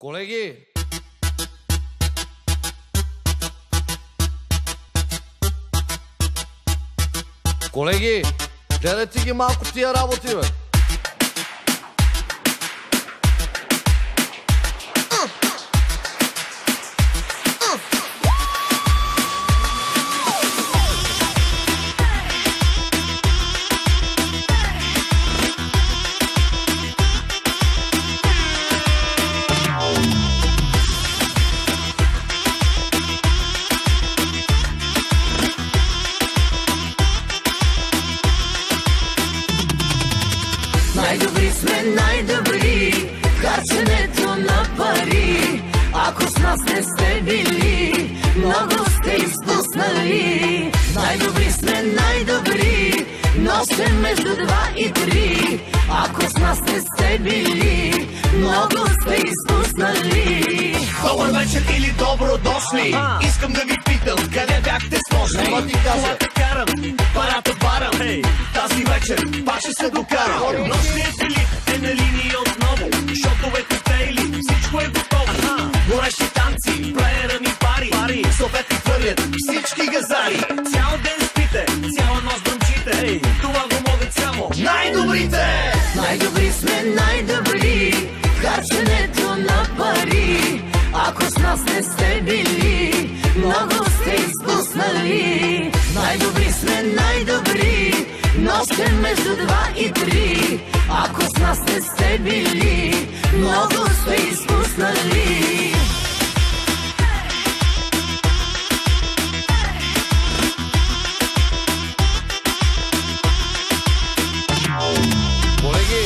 Колеги! Колеги! Гледайте ги малко тия работи, бе! Най-добри сме, най-добри, харченето на пари. Ако с нас не сте били, много сте изпуснали. Най-добри сме, най-добри, нощем между 2 и 3. Ако с нас не сте били, много сте изпуснали. Добър вечер или добро дошли. Искам да ви питам, къде бяхте снощни? Това те карам, парата барам. Тази вечер пак ще се докарам. Нощният елит е на линия отново. Шотове, коктейли, всичко е готово. Горещи танци, плеера ми пари. Совети хвърлят всички газари. Цял ден спите, цяла нощ бръмчите. Това го могат само най-добрите. Най-добри сме, най-добри, харченето на пари. Ако с нас не сте били, много сте изпуснали. Най-добри сме, най-добри, нощем между 2 и 3. Ако с нас не сте били, много сте изпуснали. Колеги!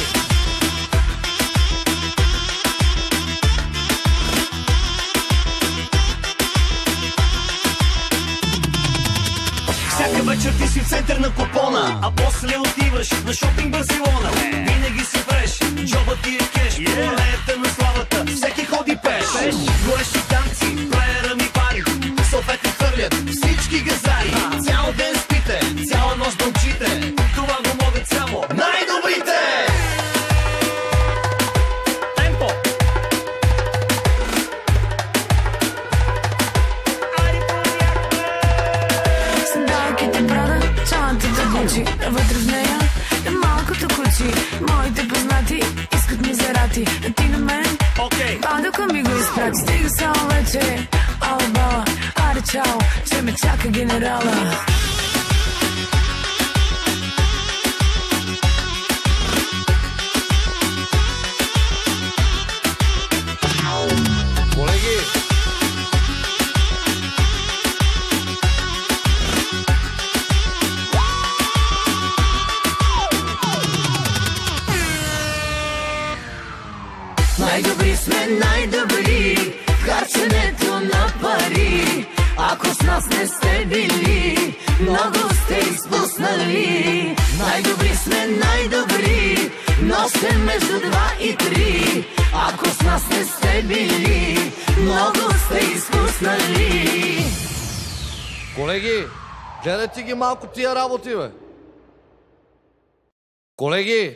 Всяка вечер ти си в център на купона, а после отиваш на шопинг Барселона. Винаги си фреш, джобът ти е кеш, алеята на славата, всеки ходи пеш. Горещи танци, плеера ми пари, салфети хвърлят всички газари. Цял ден спите, цяла нощ бълчите, това го могат само най-добрите. Темпо! Сандалките Прада, чантата Гучи, вътре в нея е малкото кучи. Моите познати искат мизерати, а ти на мен падъка ми го изпрати. Стига само вече, ала бала, аре чао, че ме чака генерала. Колеги! Най-добри сме, най-добри, харченето на пари. Ако с нас не сте били, много сте изпуснали. Най-добри сме, най-добри, нощем между 2 и 3. Ако с нас не сте били, много сте изпуснали. Колеги! Гледайте ги малко тия работи, бе! Колеги!